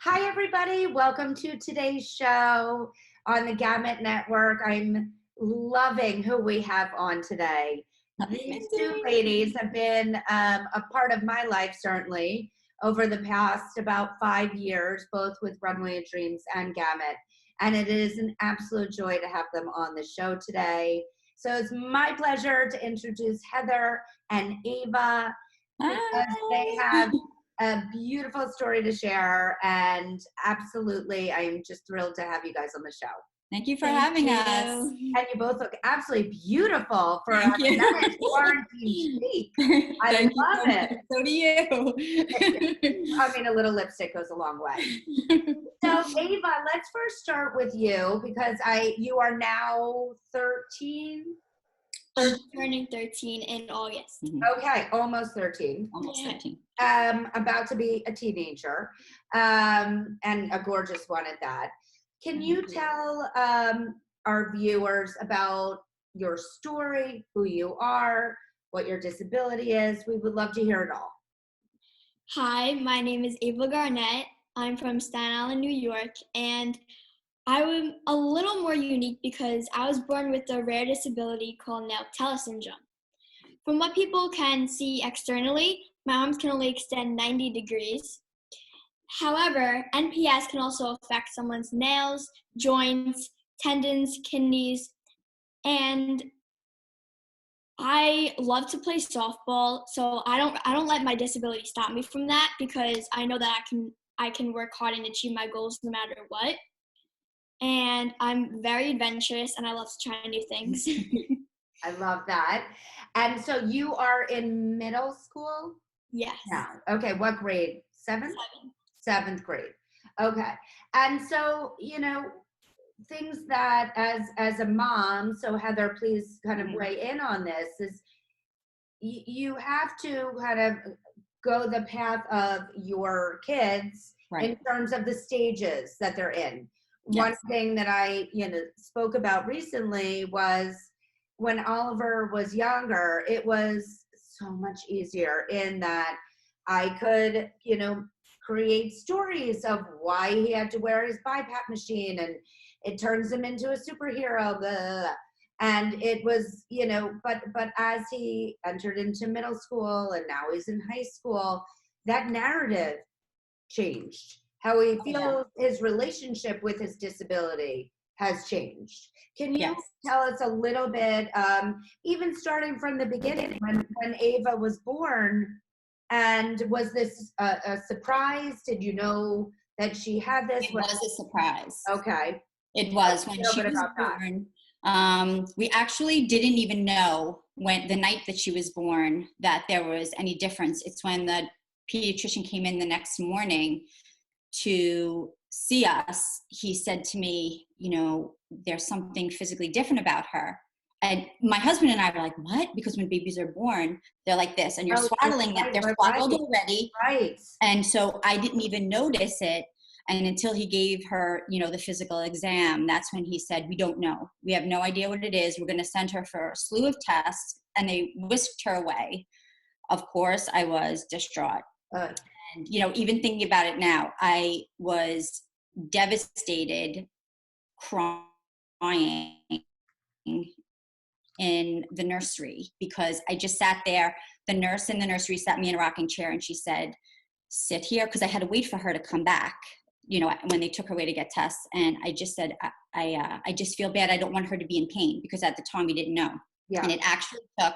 Hi, everybody. Welcome to today's show on the Gamut Network. I'm loving who we have on today. These two ladies have been a part of my life, certainly, over the past about 5 years, both with Runway of Dreams and Gamut. And it is an absolute joy to have them on the show today. So it's my pleasure to introduce Heather and Ava because they have a beautiful story to share, and absolutely, I am just thrilled to have you guys on the show. Thank you for having us. And you both look absolutely beautiful for a quarantine week. I love it. So do you. I mean, a little lipstick goes a long way. So, Ava, let's first start with you because you are now 13. I'm turning 13 in August. Okay, almost 13. Almost 13. About to be a teenager, and a gorgeous one at that. Can you tell our viewers about your story, who you are, what your disability is? We would love to hear it all. Hi, my name is Ava Garnett. I'm from Staten Island, New York, and I'm a little more unique because I was born with a rare disability called Nail-Teller syndrome. From what people can see externally, my arms can only extend 90 degrees. However, NPS can also affect someone's nails, joints, tendons, kidneys, and I love to play softball, so I don't let my disability stop me from that because I know that I can work hard and achieve my goals no matter what. And I'm very adventurous and I love to try new things. I love that. And so you are in middle school? Yes. Now. Okay, what grade? Seventh? Seventh grade. Okay. And so, things that as a mom, so Heather, please kind of weigh in on this, is you have to kind of go the path of your kids in terms of the stages that they're in. Yes. One thing that I spoke about recently was when Oliver was younger, it was so much easier in that I could, create stories of why he had to wear his BiPAP machine and it turns him into a superhero, blah, blah, blah. And it was, but as he entered into middle school and now he's in high school, that narrative changed. How he feels, his relationship with his disability has changed. Can you tell us a little bit, even starting from the beginning, when Ava was born, and was this a surprise? Did you know that she had this? It was a surprise. Okay. It was when she was born. We actually didn't even know the night that she was born that there was any difference. It's when the pediatrician came in the next morning to see us. He said to me, there's something physically different about her. And my husband and I were like, what? Because when babies are born, they're like this, and you're swaddling them. They're swaddled already. Right. And so I didn't even notice it. And until he gave her, the physical exam, that's when he said, we don't know. We have no idea what it is. We're going to send her for a slew of tests. And they whisked her away. Of course, I was distraught. And, even thinking about it now, I was devastated, crying in the nursery because I just sat there. The nurse in the nursery sat me in a rocking chair and she said, sit here, because I had to wait for her to come back, when they took her away to get tests. And I just said, I just feel bad. I don't want her to be in pain, because at the time we didn't know. Yeah. And it actually took,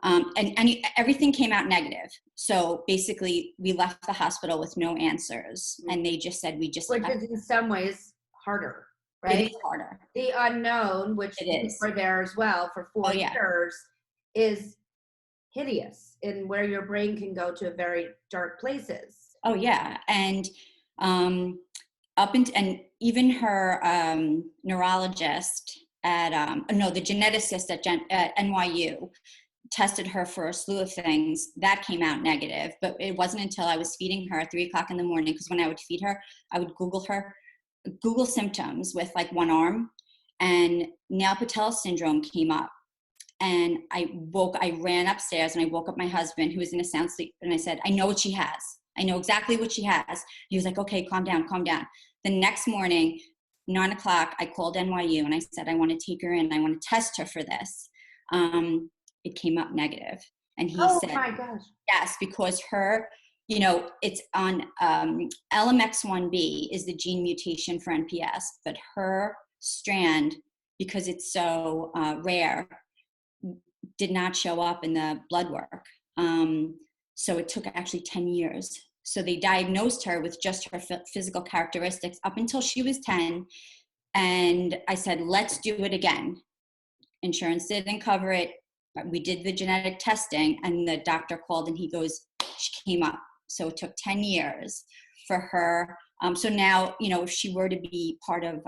and everything came out negative. So basically we left the hospital with no answers. And they just said, which is in some ways harder. Right? It is harder. The unknown, which we're there as well for 4 years, is hideous in where your brain can go to very dark places. Oh yeah, and and even her neurologist at the geneticist at NYU tested her for a slew of things that came out negative. But it wasn't until I was feeding her at 3:00 in the morning, because when I would feed her, I would Google symptoms with like one arm, and Nail-Teller syndrome came up. And I ran upstairs and I woke up my husband, who was in a sound sleep, and I said, I know what she has. I know exactly what she has. He was like, okay, calm down, calm down. The next morning, 9 o'clock, I called NYU and I said, I want to take her in. I want to test her for this. It came up negative. And he Oh said, my gosh. yes, because her, you know, it's on LMX1B is the gene mutation for NPS, but her strand, because it's so rare, did not show up in the blood work. So it took actually 10 years. So they diagnosed her with just her physical characteristics up until she was 10. And I said, let's do it again. Insurance didn't cover it. We did the genetic testing and the doctor called and he goes, she came up. So it took 10 years for her. So now, you know, if she were to be part of,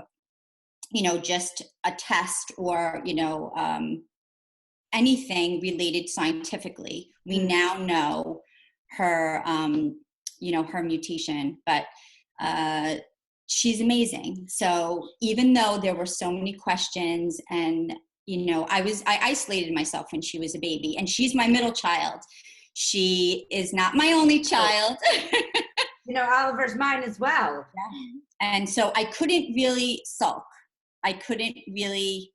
you know, just a test or, you know, anything related scientifically, we now know her, you know, her mutation, but she's amazing. So even though there were so many questions and, you know, I isolated myself when she was a baby, and she's my middle child. She is not my only child. You know, Oliver's mine as well. Yeah. And so I couldn't really sulk. I couldn't really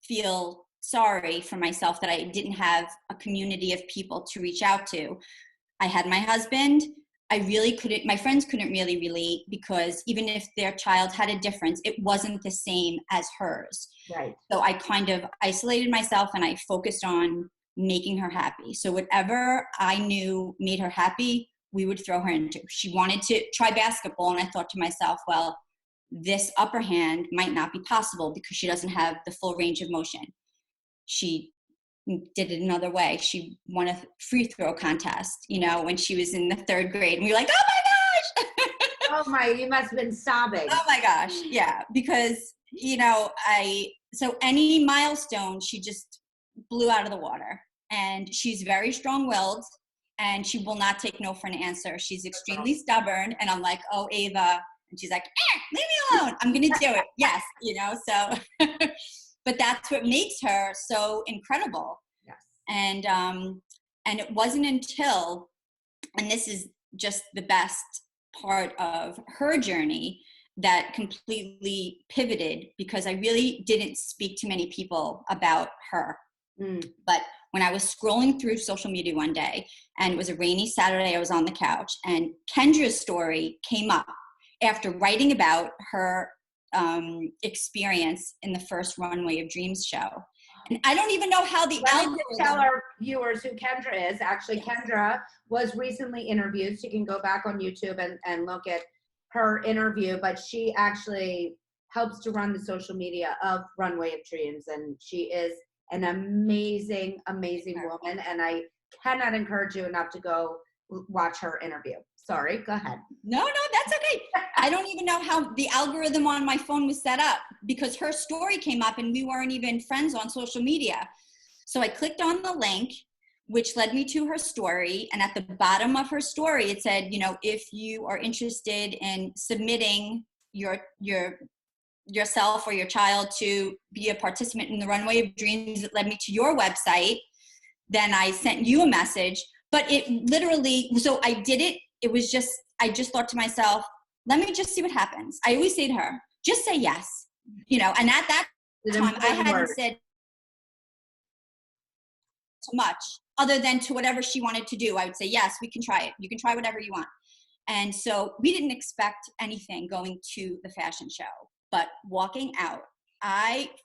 feel sorry for myself that I didn't have a community of people to reach out to. I had my husband. I really couldn't, my friends couldn't really relate because even if their child had a difference, it wasn't the same as hers. Right. So I kind of isolated myself and I focused on making her happy. So whatever I knew made her happy, we would throw her into. She wanted to try basketball, and I thought to myself, well, this upper hand might not be possible because she doesn't have the full range of motion. She did it another way. She won a free throw contest, you know, when she was in the 3rd grade. And we were like, oh my gosh. Oh my, you must have been sobbing. Oh my gosh. Yeah. Because, you know, so any milestone, she just blew out of the water. And she's very strong-willed and she will not take no for an answer. She's extremely stubborn. And I'm like, oh, Ava. And she's like, leave me alone. I'm going to do it. Yes. You know, so, but that's what makes her so incredible. Yes. And it wasn't until, and this is just the best part of her journey, that completely pivoted because I really didn't speak to many people about her. But when I was scrolling through social media one day, and it was a rainy Saturday, I was on the couch, and Kendra's story came up after writing about her experience in the first Runway of Dreams show. And I don't even know how the algorithm. Tell our viewers who Kendra is. Actually, Kendra was recently interviewed. So you can go back on YouTube and look at her interview, but she actually helps to run the social media of Runway of Dreams. And she is an amazing, amazing woman. And I cannot encourage you enough to go watch her interview. Sorry, go ahead. No, that's okay. I don't even know how the algorithm on my phone was set up because her story came up and we weren't even friends on social media. So I clicked on the link, which led me to her story. And at the bottom of her story, it said, you know, if you are interested in submitting yourself or your child to be a participant in the Runway of Dreams, it led me to your website. Then I sent you a message, but it literally, so I did it. It was just, I just thought to myself, let me just see what happens. I always say to her, just say yes, you know, and at that time I hadn't said too much other than to whatever she wanted to do. I would say, yes, we can try it. You can try whatever you want. And so we didn't expect anything going to the fashion show, but walking out,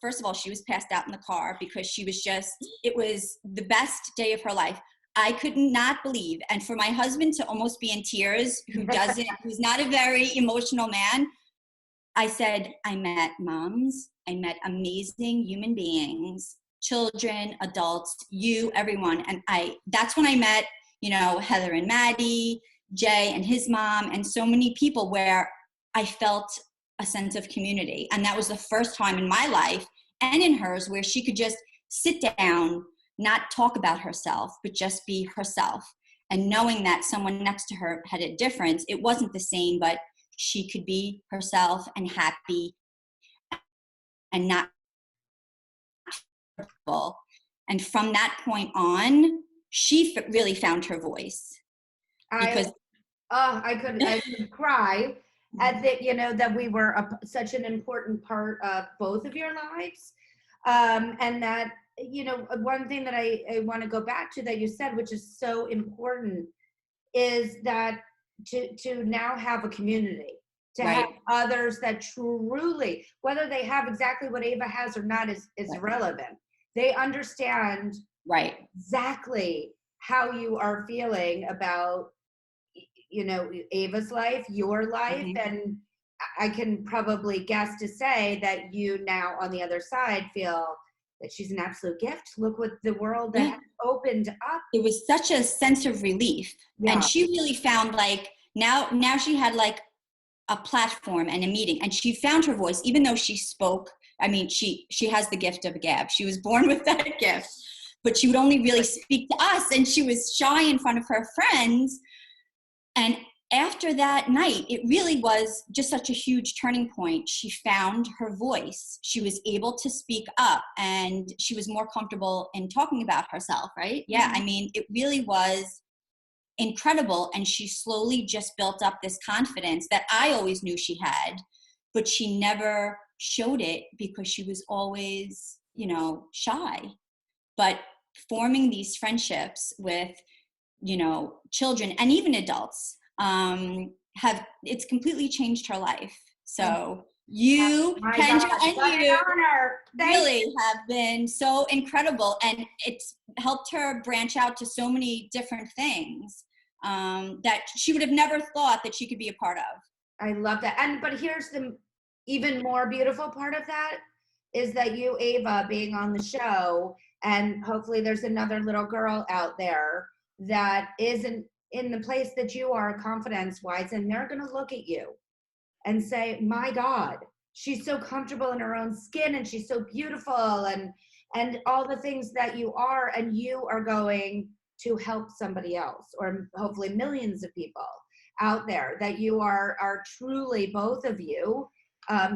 first of all, she was passed out in the car because she was just, it was the best day of her life. I could not believe, and for my husband to almost be in tears, who's not a very emotional man, I said, I met moms, I met amazing human beings, children, adults, you, everyone. And that's when I met, you know, Heather and Maddie, Jay and his mom, and so many people where I felt a sense of community. And that was the first time in my life and in hers where she could just sit down, not talk about herself, but just be herself. And knowing that someone next to her had a difference, it wasn't the same, but she could be herself and happy and not. And from that point on, she really found her voice. Because Oh, I could cry at that, that we were such an important part of both of your lives. And that, one thing that I want to go back to that you said, which is so important, is that to now have a community, to Right. have others that truly, whether they have exactly what Ava has or not is Right. irrelevant. They understand right. exactly how you are feeling about, Ava's life, your life. Mm-hmm. And I can probably guess to say that you now on the other side feel that she's an absolute gift. Look what the world that has opened up. It was such a sense of relief. Yeah. And she really found like, now she had like a platform and a meeting, and she found her voice, even though she spoke. I mean, she has the gift of gab. She was born with that gift, but she would only really speak to us, and she was shy in front of her friends. And after that night, it really was just such a huge turning point. She found her voice. She was able to speak up, and she was more comfortable in talking about herself, right? Yeah, I mean, it really was incredible. And she slowly just built up this confidence that I always knew she had, but she never showed it because she was always, shy. But forming these friendships with, children and even adults, it's completely changed her life. So you, Kendra, and you really have been so incredible, and it's helped her branch out to so many different things that she would have never thought that she could be a part of. I love that. But here's the even more beautiful part of that is that you, Ava, being on the show, and hopefully there's another little girl out there that isn't in the place that you are confidence-wise, and they're going to look at you and say, my God, she's so comfortable in her own skin, and she's so beautiful, and all the things that you are, and you are going to help somebody else, or hopefully millions of people out there, that you are truly, both of you.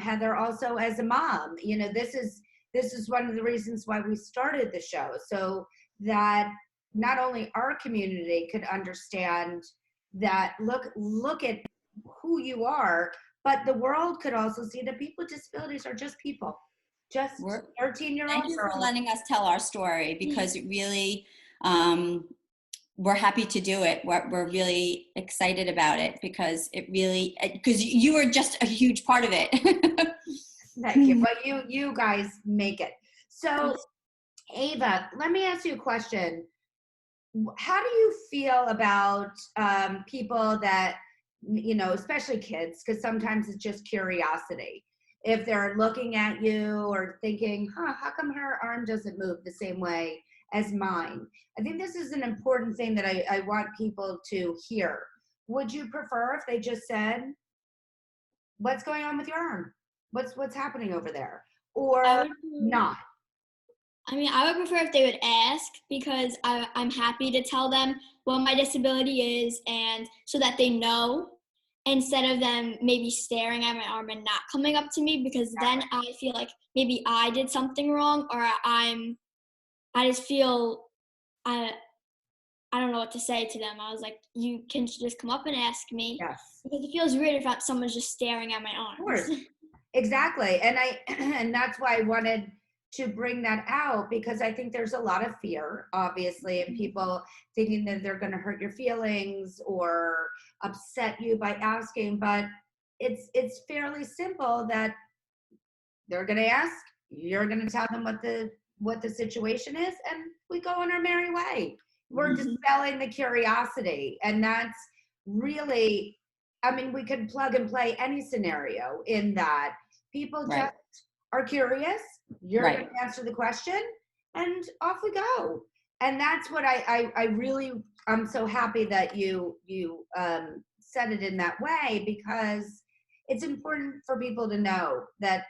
Heather, also as a mom, this is one of the reasons why we started the show, so that not only our community could understand that look at who you are, but the world could also see that people with disabilities are just people, just 13-year-old Thank you girls. for letting us tell our story, because it really, we're happy to do it. We're really excited about it, because you were just a huge part of it. Thank you. But you guys make it. So Ava, let me ask you a question. How do you feel about people that, especially kids, because sometimes it's just curiosity. If they're looking at you or thinking, how come her arm doesn't move the same way as mine? I think this is an important thing that I want people to hear. Would you prefer if they just said, what's going on with your arm? What's happening over there? Or not? I mean, I would prefer if they would ask, because I'm happy to tell them what my disability is, and so that they know, instead of them maybe staring at my arm and not coming up to me, because then I feel like maybe I did something wrong, or I just feel, I don't know what to say to them. I was like, you can just come up and ask me. Yes. Because it feels weird if someone's just staring at my arm. Of course. Exactly. And that's why I wanted to bring that out, because I think there's a lot of fear, obviously, and people thinking that they're going to hurt your feelings or upset you by asking. But it's fairly simple, that they're going to ask, you're going to tell them what the situation is, and we go on our merry way. We're dispelling the curiosity, and that's really, I mean, we could plug and play any scenario in that. People just are curious, you're going to answer the question, and off we go. And that's what I'm so happy that you said it in that way, because it's important for people to know that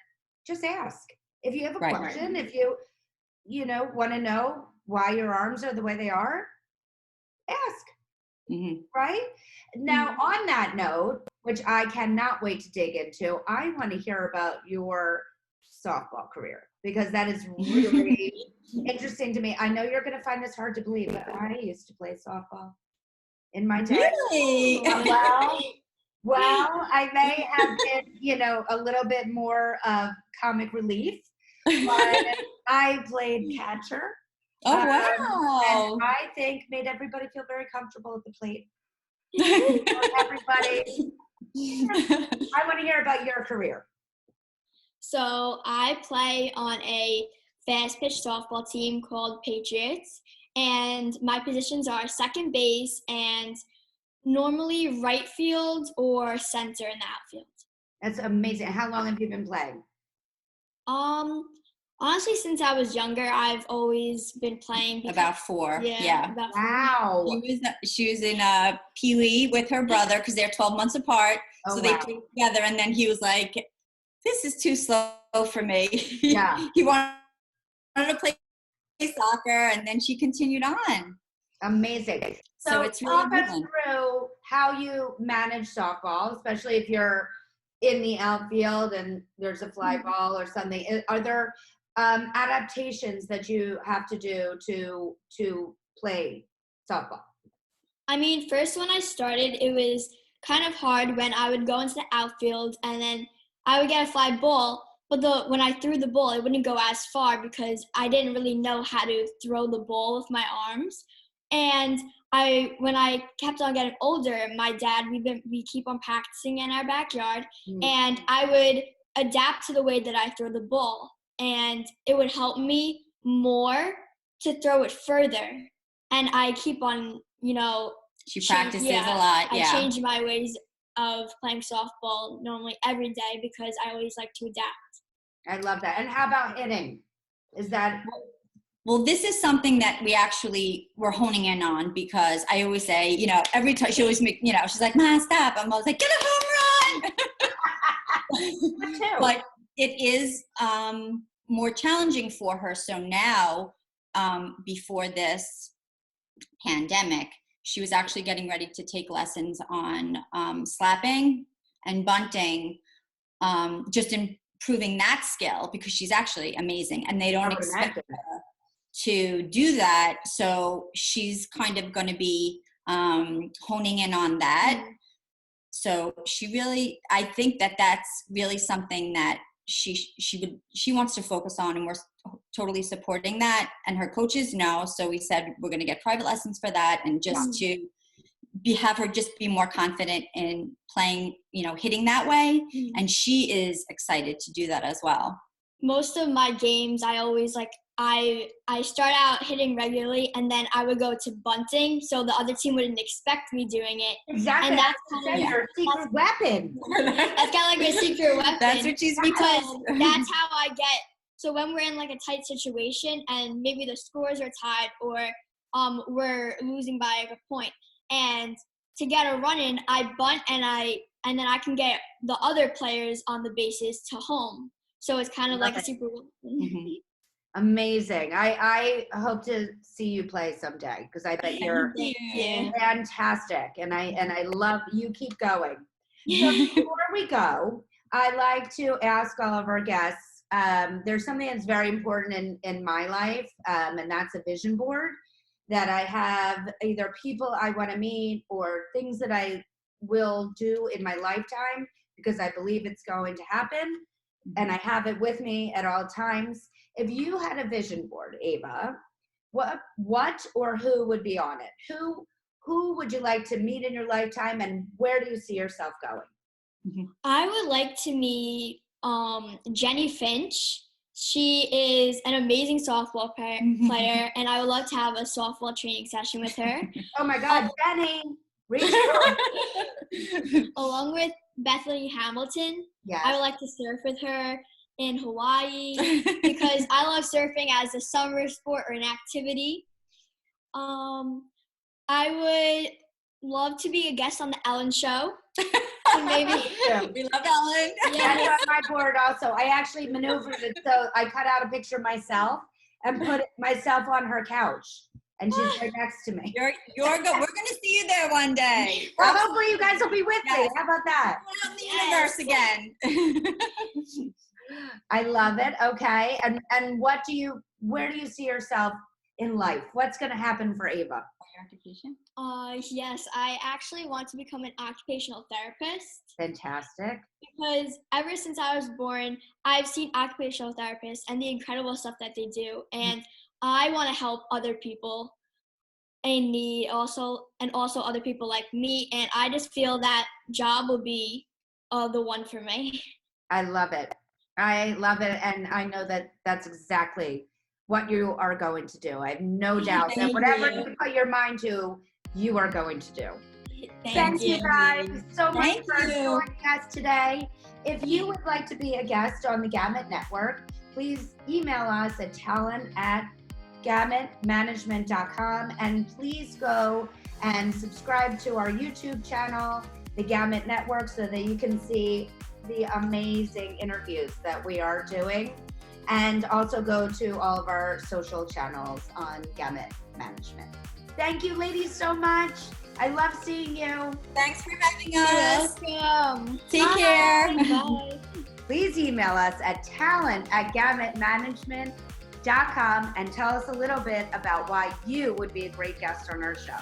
just ask. If you have a question, if you want to know why your arms are the way they are, ask. Right? Now, on that note, which I cannot wait to dig into, I want to hear about your softball career, because that is really interesting to me. I know you're going to find this hard to believe, but I used to play softball in my day. Really? Well, Well, I may have been, a little bit more of comic relief, but I played catcher. Oh, And wow. I think made everybody feel very comfortable at the plate. Everybody, I want to hear about your career. So I play on a fast pitch softball team called Patriots, and my positions are second base and normally right field or center in the outfield. That's amazing. How long have you been playing? Honestly, since I was younger, I've always been playing. About 4. Yeah. About 4. Wow. She was in Pee Wee with her brother because they're 12 months apart. Oh, so they wow. played together, and then he was like, "This is too slow for me." Yeah. He wanted to play soccer, and then she continued on. Amazing. So it's really talk us through how you manage softball, especially if you're in the outfield and there's a fly ball or something. Are there adaptations that you have to do to play softball? I mean, first when I started, it was kind of hard when I would go into the outfield and then I would get a fly ball, but when I threw the ball, it wouldn't go as far because I didn't really know how to throw the ball with my arms. And when I kept on getting older, my dad, we keep on practicing in our backyard, and I would adapt to the way that I throw the ball, and it would help me more to throw it further. And I keep on, she practices a lot. I change my ways of playing softball normally every day because I always like to adapt. I love that. And how about hitting? Is that... Well, this is something that we're honing in on because I always say, every time she always she's like, "Ma, stop." I'm always like, "Get a home run." But it is more challenging for her. So now, before this pandemic, she was actually getting ready to take lessons on slapping and bunting, just improving that skill because she's actually amazing and they don't expect her to do that. So she's kind of going to be honing in on that. So I think that that's really something that she wants to focus on, and we're totally supporting that. And her coaches know. So we said we're going to get private lessons for that, and just to have her just be more confident in playing, hitting that way. And she is excited to do that as well. Most of my games, I always I start out hitting regularly, and then I would go to bunting, so the other team wouldn't expect me doing it. Exactly. And that's kind of your secret weapon. That's kind of like a secret weapon. That's what she's because that's how I get. So when we're in a tight situation, and maybe the scores are tied, or we're losing by a point, and to get a run in, I bunt and then I can get the other players on the bases to home. So it's kind of like a super weapon. Amazing. I hope to see you play someday because I bet you're fantastic, and I love you. Keep going. So before we go, I like to ask all of our guests. There's something that's very important in my life, and that's a vision board that I have, either people I want to meet or things that I will do in my lifetime because I believe it's going to happen, and I have it with me at all times. If you had a vision board, Ava, what or who would be on it? Who would you like to meet in your lifetime, and where do you see yourself going? I would like to meet Jenny Finch. She is an amazing softball player, and I would love to have a softball training session with her. Oh my God, Jenny! Reach out. Along with Bethany Hamilton, I would like to surf with her in Hawaii because I love surfing as a summer sport or an activity. I would love to be a guest on the Ellen Show. Maybe. We love Ellen. That's on my board also. I actually maneuvered it, so I cut out a picture of myself and put myself on her couch, and she's right next to me. You're good. We're gonna see you there one day. Well, hopefully you guys will be with me. How about that? We're out in the universe again. I love it. Okay, and where do you see yourself in life? What's going to happen for Ava? your occupation? Yes, I actually want to become an occupational therapist Fantastic. because ever since I was born, I've seen occupational therapists and the incredible stuff that they do, and I want to help other people in need and also other people like me, and I just feel that job will be the one for me. I love it. I love it. And I know that that's exactly what you are going to do. I have no doubt that Thank whatever you. you put your mind to, you are going to do. Thank You guys so much Thank for you. joining us today. If you would like to be a guest on the Gamut Network, please email us at talent@gamutmanagement.com, and please go and subscribe to our YouTube channel, the Gamut Network, so that you can see the amazing interviews that we are doing, and also go to all of our social channels on Gamut Management. Thank you, ladies, so much. I love seeing you. Thanks for having us. Welcome. Take Bye. care. Bye. Please email us at talent@gamutmanagement.com and tell us a little bit about why you would be a great guest on our show.